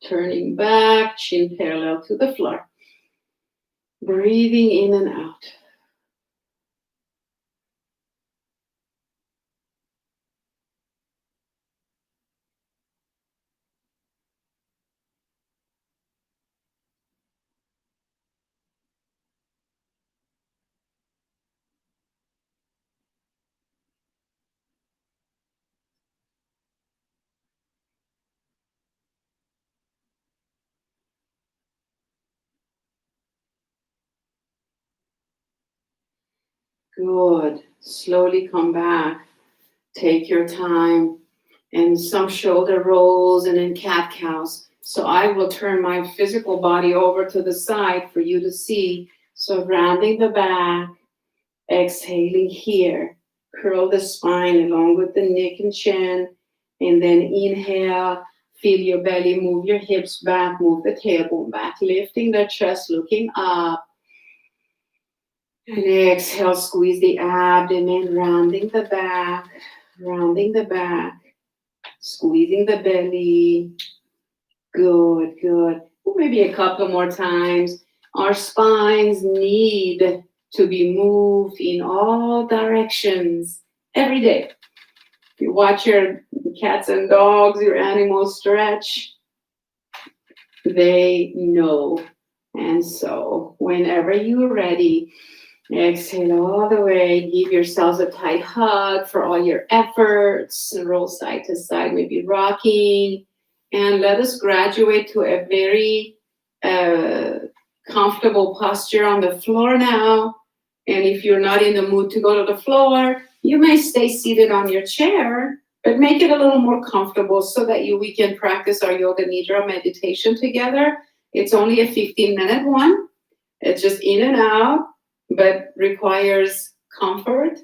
Turning back, chin parallel to the floor. Breathing in and out. Good. Slowly come back. Take your time. And some shoulder rolls and then cat cows. So I will turn my physical body over to the side for you to see. So rounding the back, exhaling here. Curl the spine along with the neck and chin. And then inhale, feel your belly, move your hips back, move the tailbone back, lifting the chest, looking up. And exhale, squeeze the abdomen, rounding the back, squeezing the belly. Good, good. Maybe a couple more times. Our spines need to be moved in all directions every day. You watch your cats and dogs, your animals stretch, they know. And so whenever you're ready, exhale all the way. Give yourselves a tight hug for all your efforts. Roll side to side, maybe rocking. And let us graduate to a very comfortable posture on the floor now. And if you're not in the mood to go to the floor, you may stay seated on your chair, but make it a little more comfortable so that we can practice our Yoga Nidra meditation together. It's only a 15-minute one. It's just in and out, but requires comfort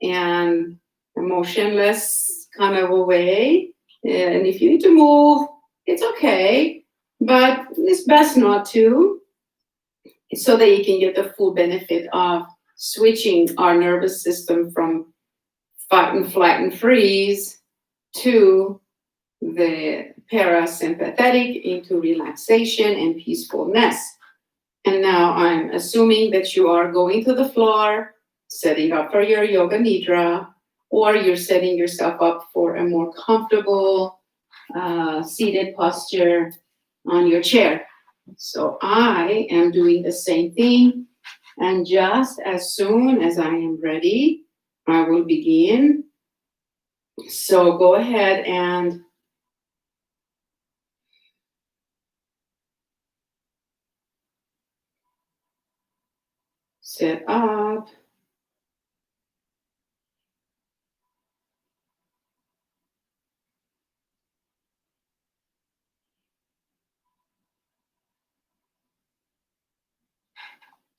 and a motionless kind of a way. And if you need to move, it's okay, but it's best not to, so that you can get the full benefit of switching our nervous system from fight and flight and freeze to the parasympathetic, into relaxation and peacefulness. And now I'm assuming that you are going to the floor, setting up for your Yoga Nidra, or you're setting yourself up for a more comfortable seated posture on your chair. So I am doing the same thing, and just as soon as I am ready, I will begin So go ahead and sit up.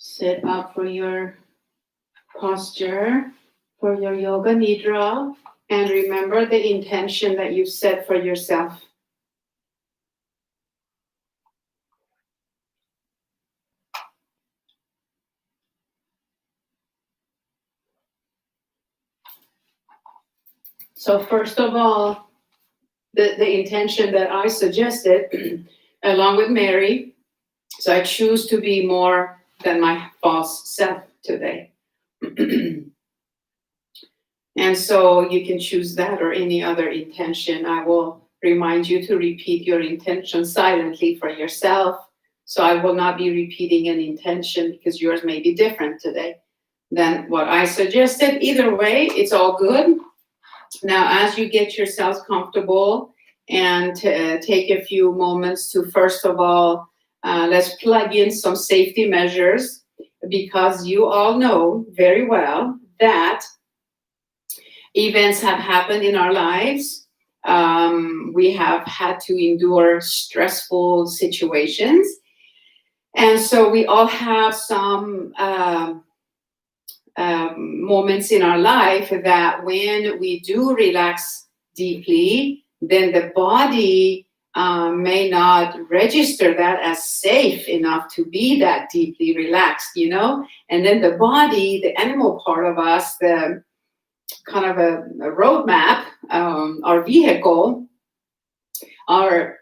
Sit up for your posture, for your yoga nidra, and remember the intention that you set for yourself. So first of all, the intention that I suggested, along with Mary, so I choose to be more than my false self today. And so you can choose that or any other intention. I will remind you to repeat your intention silently for yourself. So I will not be repeating an intention because yours may be different today than what I suggested. Either way, it's all good. Now, as you get yourselves comfortable and take a few moments to, first of all, let's plug in some safety measures, because you all know very well that events have happened in our lives. We have had to endure stressful situations. And so we all have some moments in our life that when we do relax deeply, then the body may not register that as safe enough to be that deeply relaxed, you know? And then the body, the animal part of us, the kind of a roadmap, our vehicle, our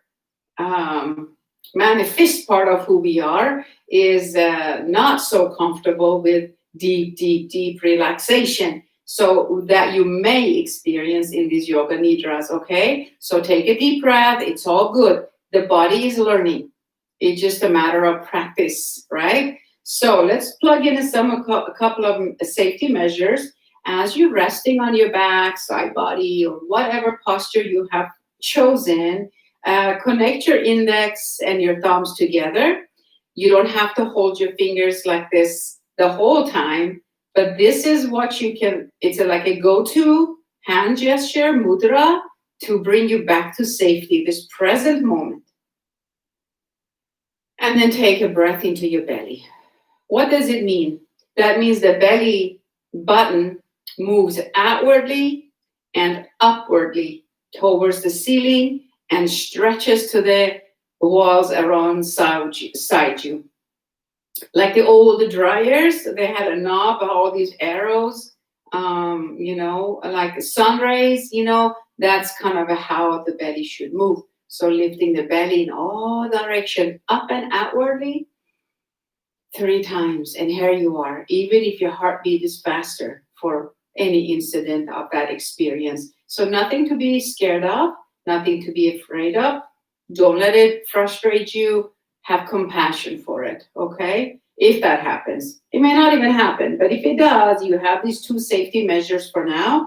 manifest part of who we are is not so comfortable with deep relaxation. So that you may experience in these yoga nidras, okay? So take a deep breath, it's all good. The body is learning. It's just a matter of practice, right? So let's plug in a couple of safety measures. As you're resting on your back, side body, or whatever posture you have chosen, connect your index and your thumbs together. You don't have to hold your fingers like this the whole time, but this is what you can, it's like a go-to hand gesture, mudra, to bring you back to safety, this present moment. And then take a breath into your belly. What does it mean? That means the belly button moves outwardly and upwardly towards the ceiling and stretches to the walls around side you. Like the old dryers, they had a knob, all these arrows, like sun rays, that's kind of how the belly should move. So lifting the belly in all direction, up and outwardly, 3 times, and here you are, even if your heartbeat is faster for any incident of that experience. So nothing to be scared of, nothing to be afraid of. Don't let it frustrate you. Have compassion for it, okay? If that happens, it may not even happen, but if it does, you have these 2 safety measures for now: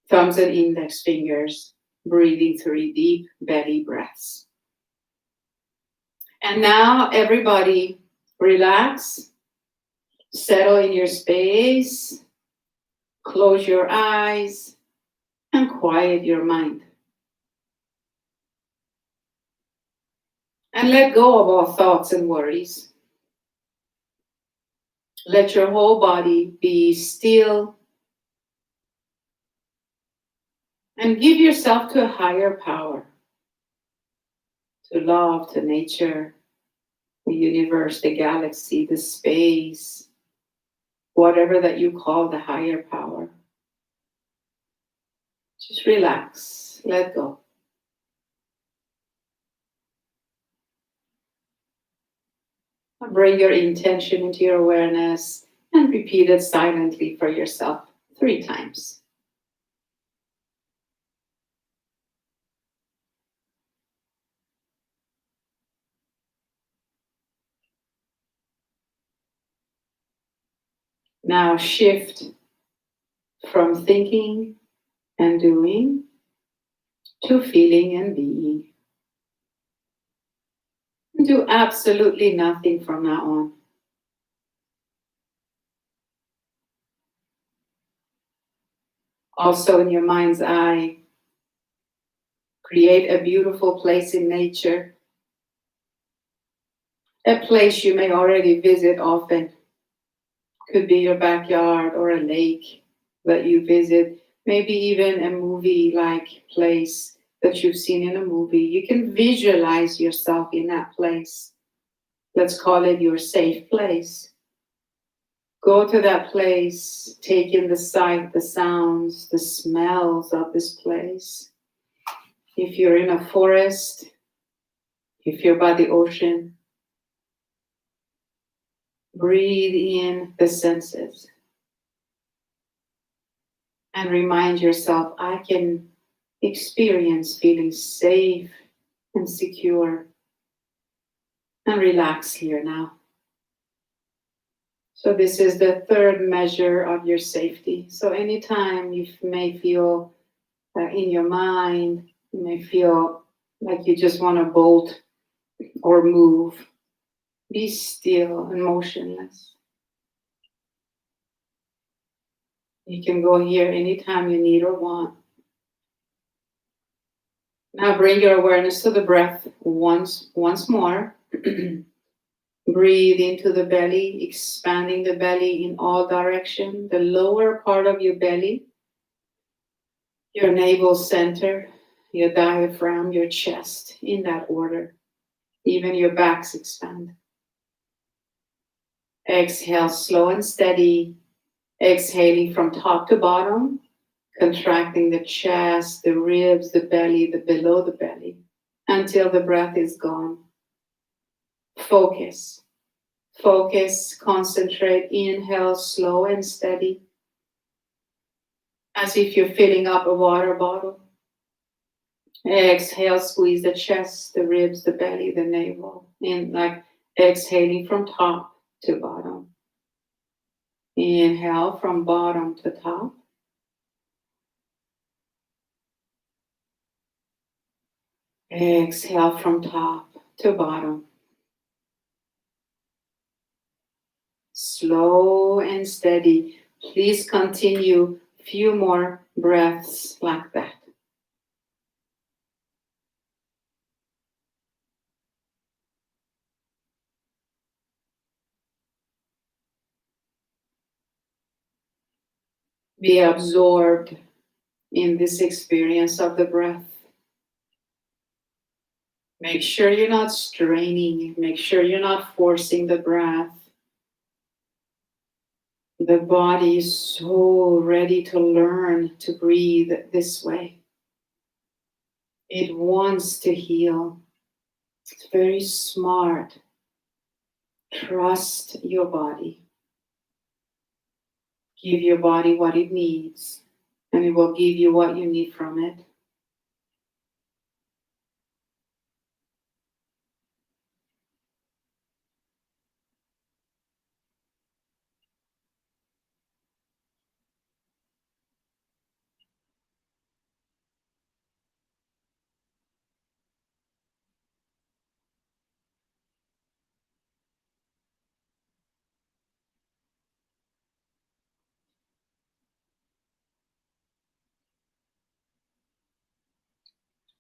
thumbs and index fingers, breathing 3 deep belly breaths. And now, everybody, relax. Settle in your space, close your eyes, and quiet your mind. And let go of all thoughts and worries. Let your whole body be still. And give yourself to a higher power, to love, to nature, the universe, the galaxy, the space, whatever that you call the higher power. Just relax, let go. Bring your intention into your awareness and repeat it silently for yourself 3 times. Now shift from thinking and doing to feeling and being. Do absolutely nothing from now on. Also, in your mind's eye, create a beautiful place in nature, a place you may already visit often. Could be your backyard or a lake that you visit, maybe even a movie-like place that you've seen in a movie. You can visualize yourself in that place. Let's call it your safe place. Go to that place, take in the sight, the sounds, the smells of this place. If you're in a forest, if you're by the ocean, breathe in the senses and remind yourself, I can experience feeling safe and secure and relax here now. So this is the third measure of your safety. So anytime you may feel in your mind, you may feel like you just want to bolt or move, be still and motionless. You can go here anytime you need or want. Now bring your awareness to the breath once more. Breathe into the belly, expanding the belly in all directions. The lower part of your belly, your navel center, your diaphragm, your chest, in that order. Even your backs expand. Exhale, slow and steady. Exhaling from top to bottom, contracting the chest, the ribs, the belly, the below the belly, until the breath is gone. Focus. Focus, concentrate, inhale slow and steady, as if you're filling up a water bottle. Exhale, squeeze the chest, the ribs, the belly, the navel, and like exhaling from top to bottom. Inhale from bottom to top. Exhale from top to bottom. Slow and steady. Please continue a few more breaths like that. Be absorbed in this experience of the breath. Make sure you're not straining. Make sure you're not forcing the breath. The body is so ready to learn to breathe this way. It wants to heal. It's very smart. Trust your body. Give your body what it needs, and it will give you what you need from it.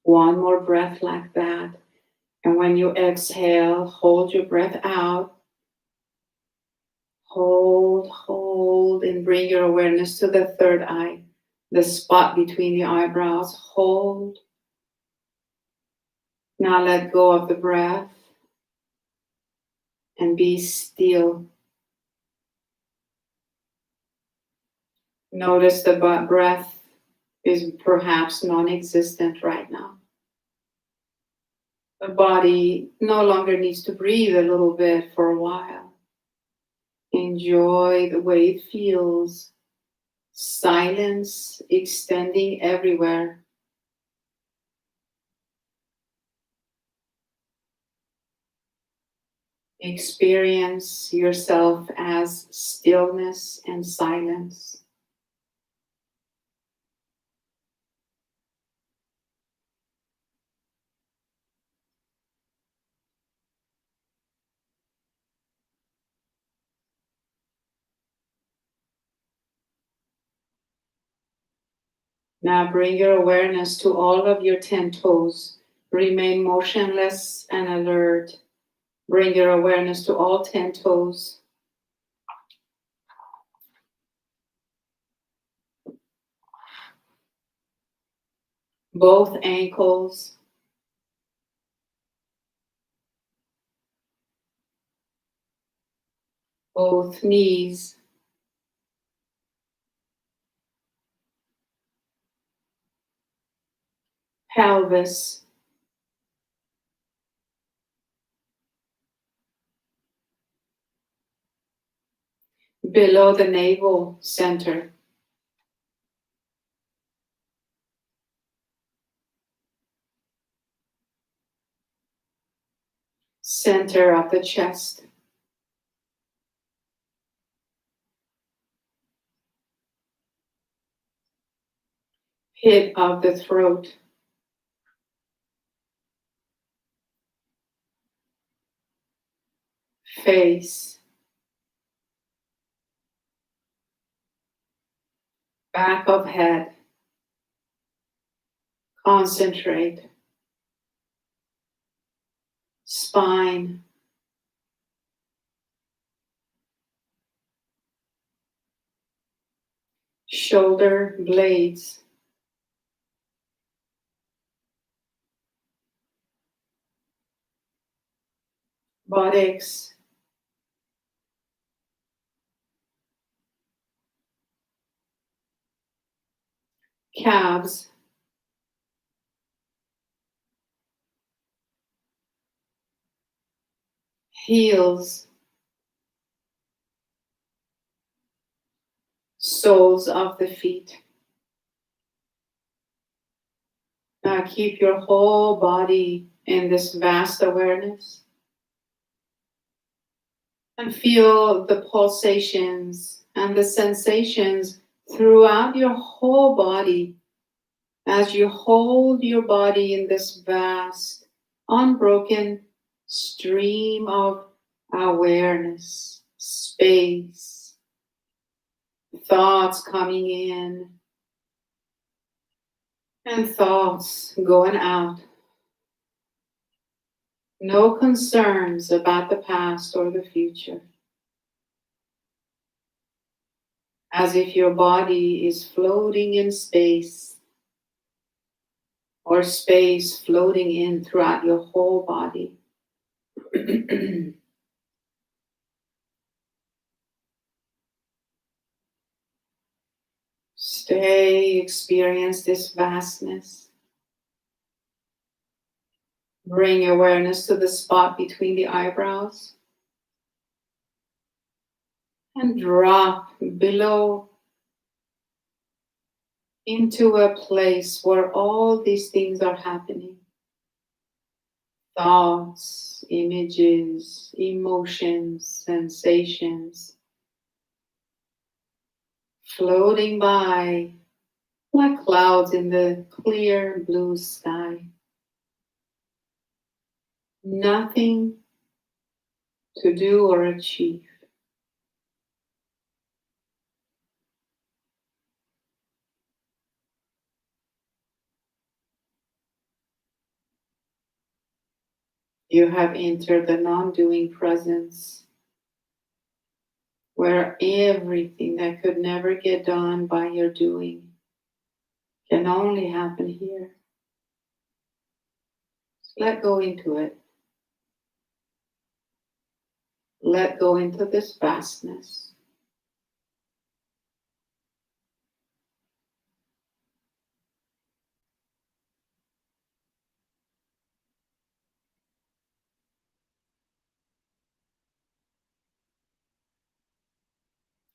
One more breath like that. And when you exhale, hold your breath out. Hold, and bring your awareness to the third eye, the spot between the eyebrows. Hold. Now let go of the breath and be still. Notice the breath is perhaps non-existent right now. The body no longer needs to breathe a little bit for a while. Enjoy the way it feels. Silence extending everywhere. Experience yourself as stillness and silence. Now bring your awareness to all of your 10 toes. Remain motionless and alert. Bring your awareness to all 10 toes. Both ankles. Both knees. Pelvis. Below the navel center. Center of the chest. Pit of the throat. Face. Back of head. Concentrate. Spine. Shoulder blades. Buttocks. Calves. Heels. Soles of the feet. Now keep your whole body in this vast awareness. And feel the pulsations and the sensations throughout your whole body as you hold your body in this vast, unbroken stream of awareness, space, thoughts coming in and thoughts going out. No concerns about the past or the future. As if your body is floating in space, or space floating in throughout your whole body. Stay, experience this vastness. Bring awareness to the spot between the eyebrows. And drop below into a place where all these things are happening. Thoughts, images, emotions, sensations, floating by like clouds in the clear blue sky. Nothing to do or achieve. You have entered the non-doing presence, where everything that could never get done by your doing can only happen here. Let go into it. Let go into this vastness.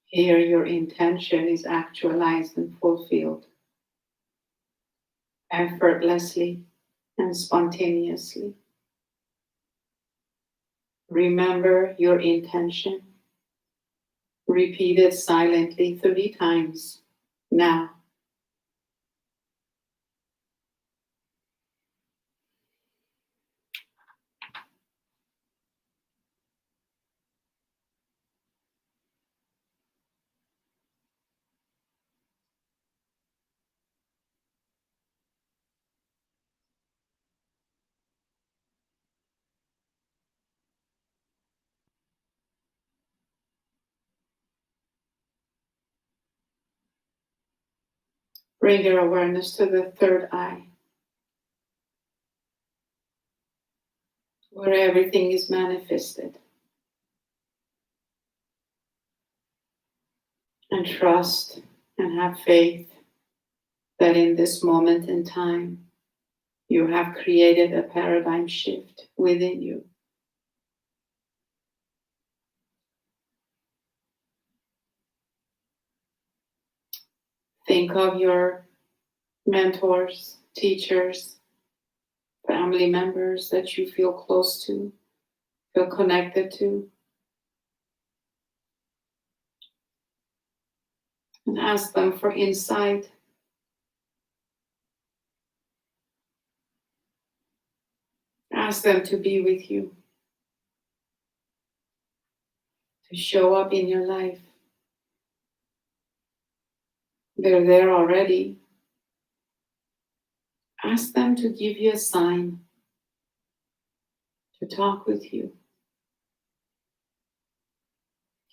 Here your intention is actualized and fulfilled, effortlessly and spontaneously. Remember your intention. Repeat it silently 3 times now. Bring your awareness to the third eye, where everything is manifested. And trust and have faith that in this moment in time, you have created a paradigm shift within you. Think of your mentors, teachers, family members that you feel close to, feel connected to. And ask them for insight. Ask them to be with you, to show up in your life. They're there already. Ask them to give you a sign, to talk with you,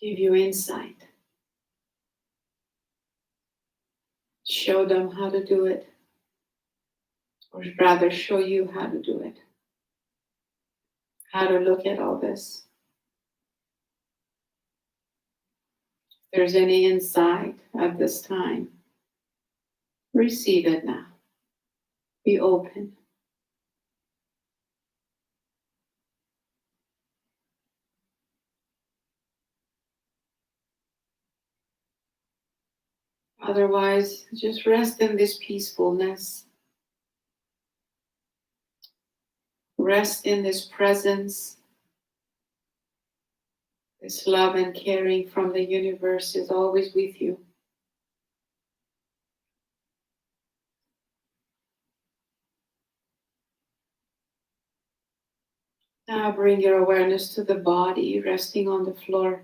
give you insight. Show them how to do it, or rather show you how to do it, how to look at all this. If there's any insight at this time, receive it now. Be open. Otherwise, just rest in this peacefulness. Rest in this presence. This love and caring from the universe is always with you. Now bring your awareness to the body, resting on the floor.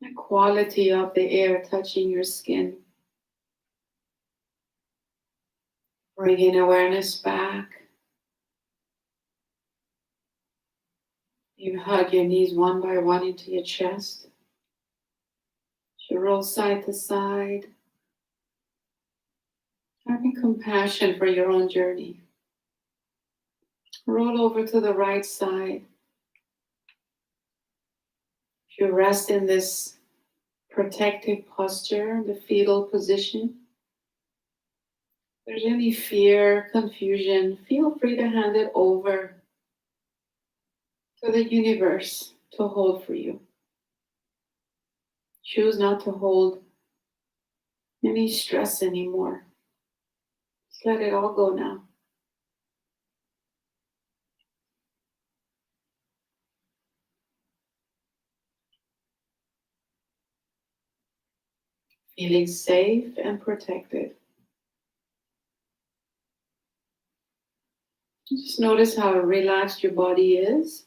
The quality of the air touching your skin. Bringing awareness back. You hug your knees one by one into your chest. You roll side to side. Having compassion for your own journey. Roll over to the right side. If you rest in this protective posture, the fetal position, if there's any fear, confusion, feel free to hand it over to the universe to hold for you. Choose not to hold any stress anymore. Just let it all go now. Feeling safe and protected. Just notice how relaxed your body is.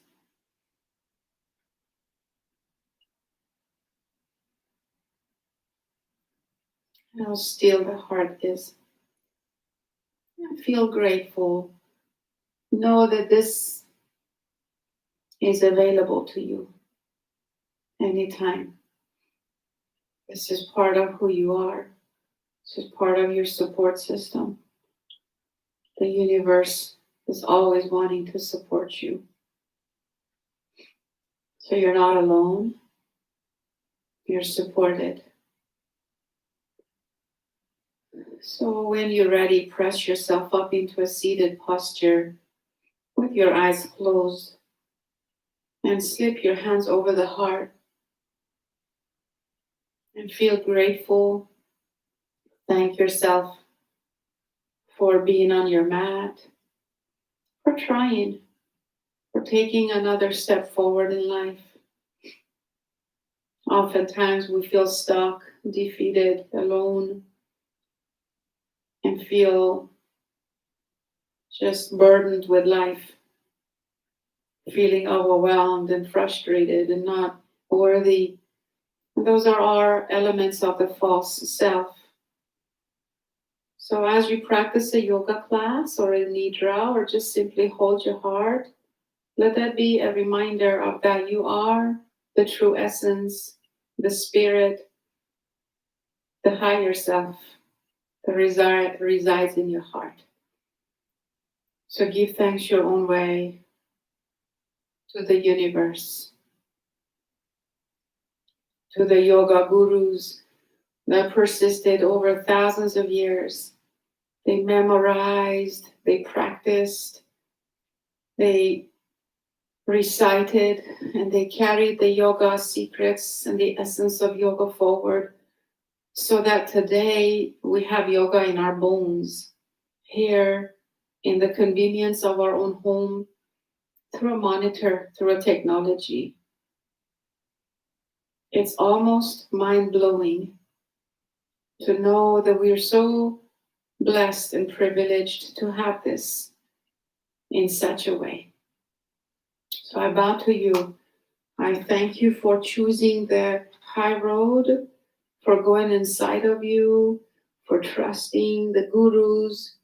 And how still the heart is. And feel grateful. Know that this is available to you anytime. This is part of who you are. This is part of your support system. The universe is always wanting to support you. So you're not alone. You're supported. So when you're ready, press yourself up into a seated posture with your eyes closed and slip your hands over the heart and feel grateful. Thank yourself for being on your mat, for trying, for taking another step forward in life. Oftentimes we feel stuck, defeated, alone, and feel just burdened with life, feeling overwhelmed and frustrated and not worthy. And those are our elements of the false self. So as you practice a yoga class or a Nidra, or just simply hold your heart, let that be a reminder of that you are the true essence, the spirit, the higher self that resides in your heart. So give thanks your own way to the universe, to the yoga gurus that persisted over thousands of years. They memorized, they practiced, they recited, and they carried the yoga secrets and the essence of yoga forward, so that today we have yoga in our bones, here in the convenience of our own home, through a monitor, through a technology. It's almost mind-blowing to know that we're so blessed and privileged to have this in such a way. So I bow to you. I thank you for choosing the high road, for going inside of you, for trusting the gurus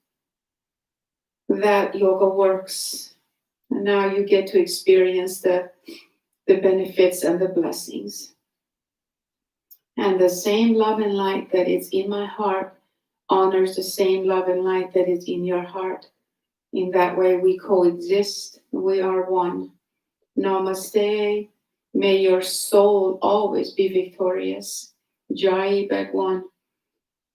that yoga works. And now you get to experience the benefits and the blessings. And the same love and light that is in my heart honors the same love and light that is in your heart. In that way we coexist, we are one. Namaste. May your soul always be victorious. Jai Bhagwan.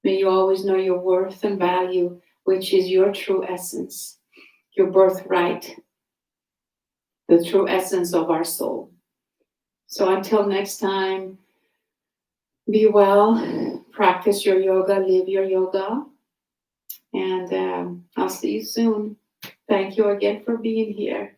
May you always know your worth and value, which is your true essence, your birthright, the true essence of our soul. So until next time, be well, practice your yoga, live your yoga, and I'll see you soon. Thank you again for being here.